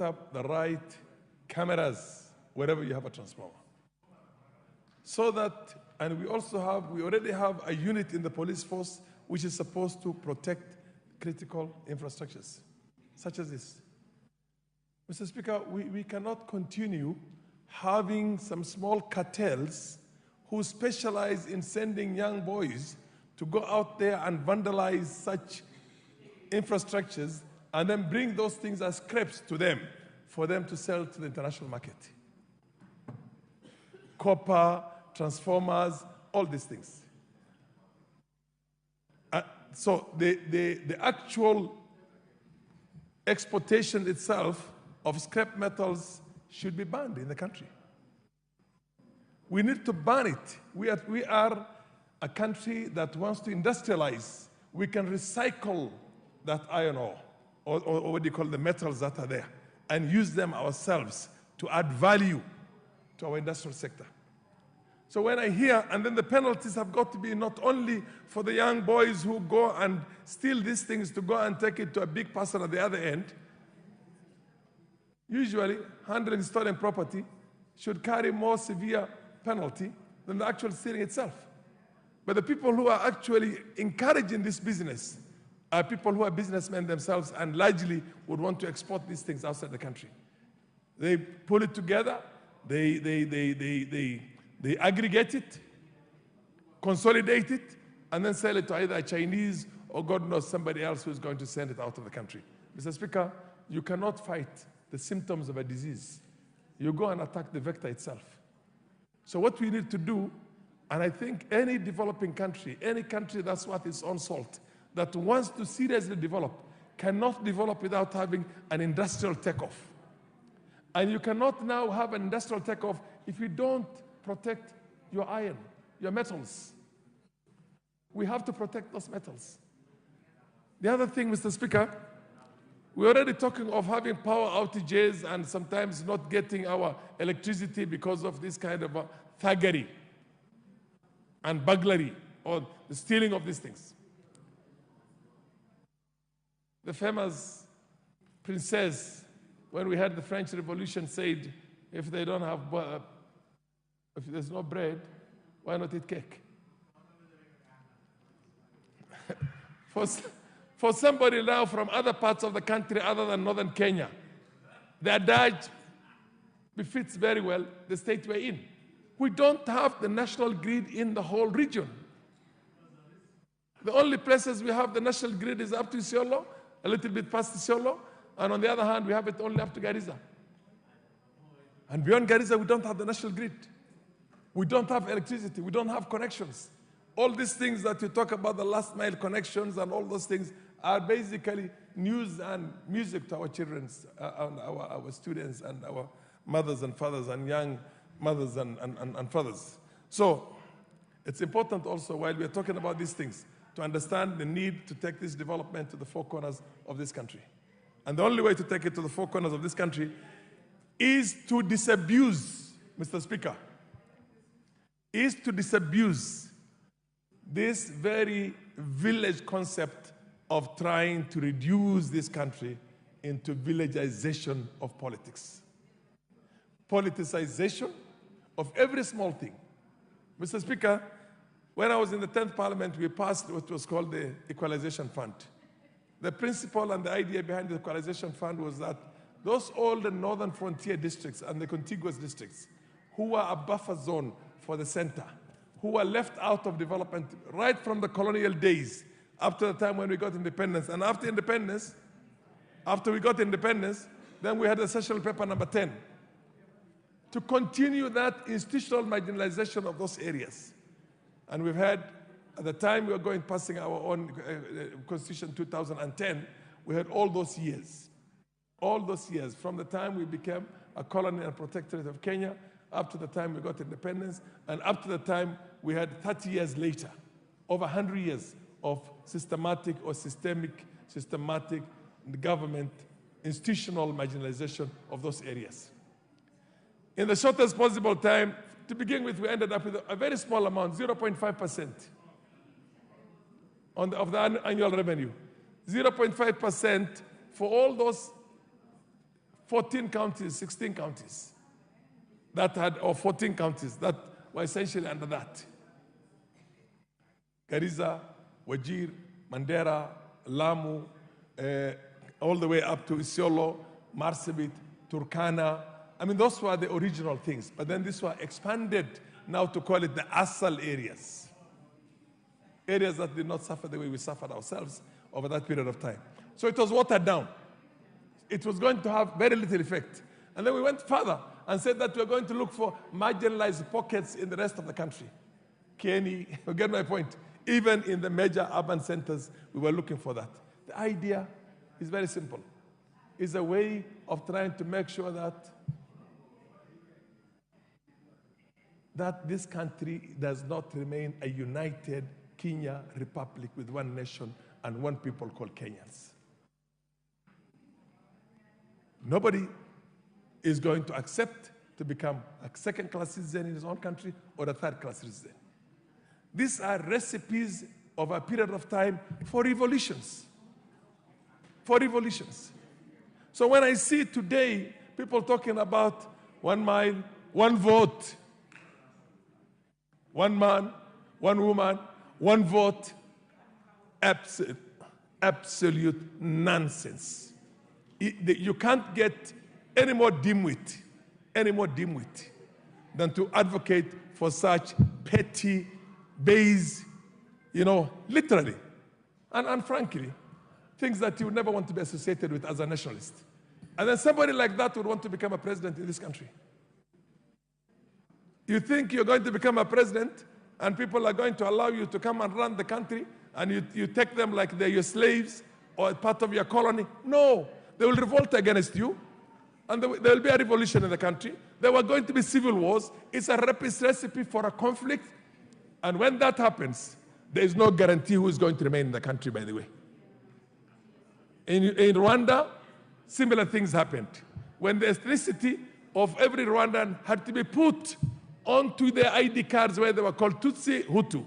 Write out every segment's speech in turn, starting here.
up the right cameras wherever you have a transformer. So that, and we already have a unit in the police force which is supposed to protect critical infrastructures, such as this. Mr. Speaker, we cannot continue having some small cartels who specialize in sending young boys to go out there and vandalize such infrastructures and then bring those things as scraps to them for them to sell to the international market. Copper, transformers, all these things. So the actual exportation itself of scrap metals should be banned in the country. We need to ban it. We are a country that wants to industrialize. We can recycle that iron ore, or what do you call the metals that are there, and use them ourselves to add value to our industrial sector. So when I hear, and then the penalties have got to be not only for the young boys who go and steal these things to go and take it to a big person at the other end. Usually, handling stolen property should carry more severe penalty than the actual stealing itself. But the people who are actually encouraging this business are people who are businessmen themselves and largely would want to export these things outside the country. They pull it together, they aggregate it, consolidate it, and then sell it to either a Chinese or God knows somebody else who's going to send it out of the country. Mr. Speaker, you cannot fight the symptoms of a disease. You go and attack the vector itself. So what we need to do, and I think any developing country, any country that's worth its own salt, that wants to seriously develop, cannot develop without having an industrial takeoff. And you cannot now have an industrial takeoff if you don't protect your iron, your metals. We have to protect those metals. The other thing, Mr. Speaker, we're already talking of having power outages and sometimes not getting our electricity because of this kind of thuggery and burglary or the stealing of these things. The famous princess, when we had the French Revolution, said, if they don't have, if there's no bread, why not eat cake? For somebody now from other parts of the country other than northern Kenya, the adage befits very well the state we're in. We don't have the national grid in the whole region. The only places we have the national grid is up to Isiolo, a little bit past Isiolo, and on the other hand, we have it only up to Garissa. And beyond Garissa, we don't have the national grid. We don't have electricity. We don't have connections. All these things that you talk about, the last mile connections and all those things, are basically news and music to our children, our students, and our mothers and fathers, and young mothers and fathers. So it's important also, while we are talking about these things, to understand the need to take this development to the four corners of this country. And the only way to take it to the four corners of this country is to disabuse, Mr. Speaker, is to disabuse this very village concept of trying to reduce this country into villagization of politics. Politicization of every small thing. Mr. Speaker, when I was in the 10th Parliament, we passed what was called the Equalization Fund. The principle and the idea behind the Equalization Fund was that those old and northern frontier districts and the contiguous districts who were a buffer zone for the center, who were left out of development right from the colonial days up to the time when we got independence. And after independence, after we got independence, then we had the Social Paper number 10 to continue that institutional marginalization of those areas. And we've had, at the time we were passing our own Constitution 2010, we had all those years, from the time we became a colony and protectorate of Kenya, up to the time we got independence, and up to the time we had 30 years later, over 100 years of systematic government, institutional marginalization of those areas. In the shortest possible time, to begin with, we ended up with a very small amount, 0.5% of the annual revenue. 0.5% for all those 14 counties, 16 counties that had, or 14 counties that were essentially under that. Garissa, Wajir, Mandera, Lamu, all the way up to Isiolo, Marsabit, Turkana. I mean, those were the original things. But then these were expanded now to call it the ASAL areas. Areas that did not suffer the way we suffered ourselves over that period of time. So it was watered down. It was going to have very little effect. And then we went further and said that we're going to look for marginalized pockets in the rest of the country. Kenny, you get my point? Even in the major urban centers, we were looking for that. The idea is very simple. It's a way of trying to make sure that this country does not remain a united Kenya republic with one nation and one people called Kenyans. Nobody is going to accept to become a second-class citizen in his own country or a third-class citizen. These are recipes of a period of time for revolutions. For revolutions. So when I see today people talking about 1 mile, 1 vote, 1 man, 1 woman, 1 vote, absolute nonsense. You can't get any more dimwit than to advocate for such petty, base, literally, and frankly, things that you would never want to be associated with as a nationalist. And then somebody like that would want to become a president in this country. You think you're going to become a president and people are going to allow you to come and run the country and you take them like they're your slaves or part of your colony? No, they will revolt against you and there will be a revolution in the country. There were going to be civil wars. It's a recipe for a conflict. And when that happens, there is no guarantee who is going to remain in the country, by the way. In Rwanda, similar things happened. When the ethnicity of every Rwandan had to be put onto their ID cards where they were called Tutsi, Hutu.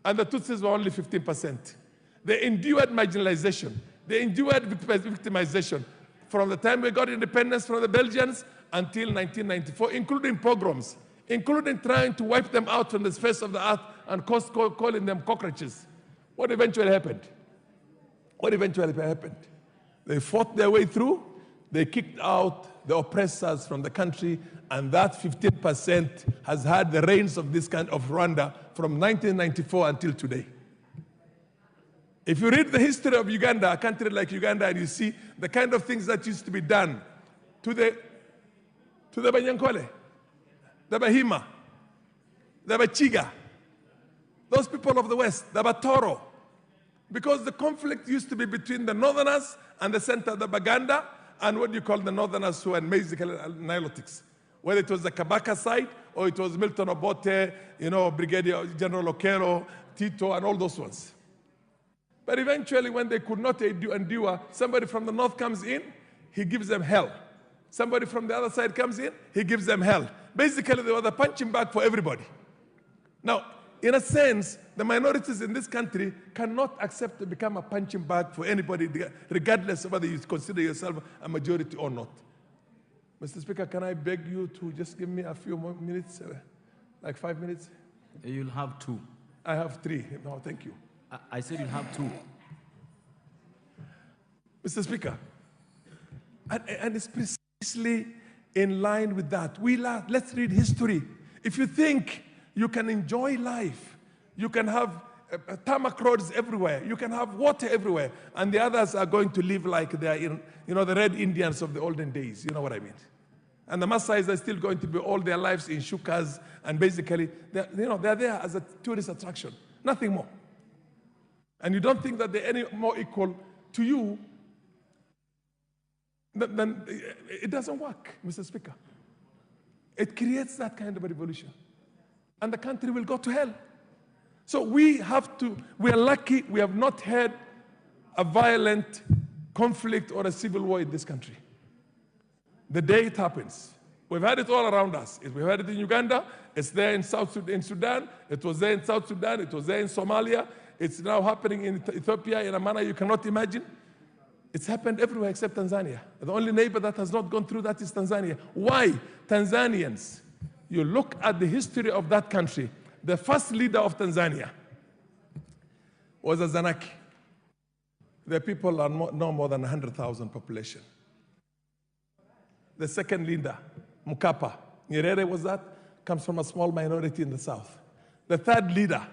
And the Tutsis were only 15%. They endured marginalization. They endured victimization from the time we got independence from the Belgians until 1994, including pogroms, including trying to wipe them out from the face of the earth and calling them cockroaches. What eventually happened? What eventually happened? They fought their way through. They kicked out the oppressors from the country, and that 15% has had the reins of this kind of Rwanda from 1994 until today. If you read the history of Uganda, a country like Uganda, and you see the kind of things that used to be done to the Banyankole, the Bahima, the Bachiga, those people of the West, the Batoro, because the conflict used to be between the Northerners and the center, the Baganda, and what you call the Northerners who are basically Nilotics. Whether it was the Kabaka side or it was Milton Obote, Brigadier General Okero, Tito, and all those ones. But eventually, when they could not endure, somebody from the north comes in, he gives them hell. Somebody from the other side comes in, he gives them hell. Basically, they were the punching bag for everybody. Now, in a sense, the minorities in this country cannot accept to become a punching bag for anybody, regardless of whether you consider yourself a majority or not. Mr. Speaker, can I beg you to just give me a few more minutes, like 5 minutes? You'll have 2. I have 3. No, thank you. I said you'll have 2. Mr. Speaker, and it's precisely in line with that. Let's read history. If you think you can enjoy life, you can have tarmac roads everywhere, you can have water everywhere, and the others are going to live like they are in, the Red Indians of the olden days. You know what I mean? And the Maasais are still going to be all their lives in shukas, and basically, they're there as a tourist attraction, nothing more. And you don't think that they're any more equal to you, then it doesn't work, Mr. Speaker. It creates that kind of a revolution. And the country will go to hell. So we are lucky we have not had a violent conflict or a civil war in this country. The day it happens, we've had it all around us. We've had it in Uganda, it's there in Sudan, it was there in South Sudan, it was there in Somalia, it's now happening in Ethiopia in a manner you cannot imagine. It's happened everywhere except Tanzania. The only neighbor that has not gone through that is Tanzania. Why? Tanzanians, you look at the history of that country, the first leader of Tanzania was a Zanaki. The people are no more than 100,000 population. The second leader, Mkapa, Nyerere was that, comes from a small minority in the south. The third leader,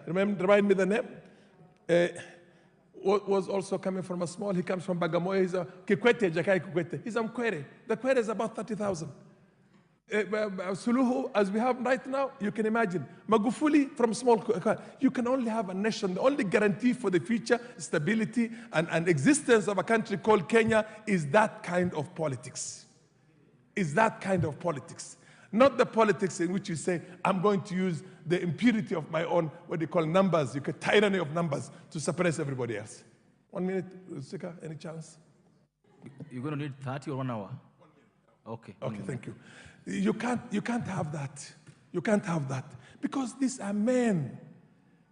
remind me the name? Was also coming from a small, he comes from Bagamoyo, he's a Kikwete, Jakaya Kikwete. He's a Mkwere. The Kwere is about 30,000. Suluhu, as we have right now, you can imagine. Magufuli from small, you can only have a nation. The only guarantee for the future stability and existence of a country called Kenya is that kind of politics. Is that kind of politics. Not the politics in which you say, I'm going to use the impurity of my own, what they call numbers, you get tyranny of numbers to suppress everybody else. 1 minute, Sika, any chance? You're going to need 30 or 1 hour? Okay. Okay, thank you. You can't have that. You can't have that. Because these are men.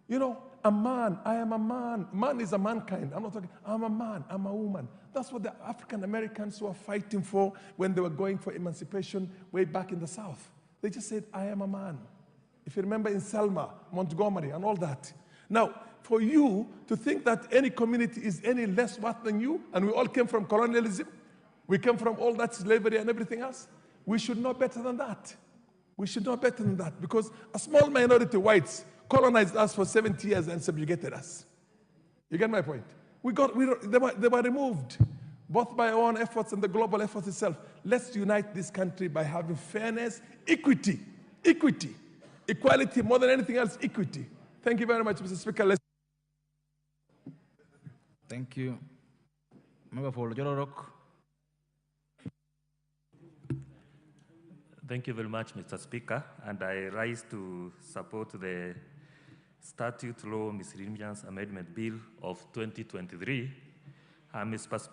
You know, a man, I am a man. Man is a mankind. I'm not talking, I'm a man, I'm a woman. That's what the African Americans were fighting for when they were going for emancipation way back in the South. They just said, I am a man. If you remember in Selma, Montgomery, and all that. Now, for you to think that any community is any less worth than you, and we all came from colonialism, we came from all that slavery and everything else, we should know better than that. We should know better than that, because a small minority whites colonized us for 70 years and subjugated us. You get my point? They were removed, both by our own efforts and the global effort itself. Let's unite this country by having fairness, equity, equality, more than anything else, equity. Thank you very much, Mr. Speaker. Thank you. Member for Jororok. Thank you very much, Mr. Speaker, and I rise to support the Statute Law Miscellaneous Amendment Bill of 2023. Mr.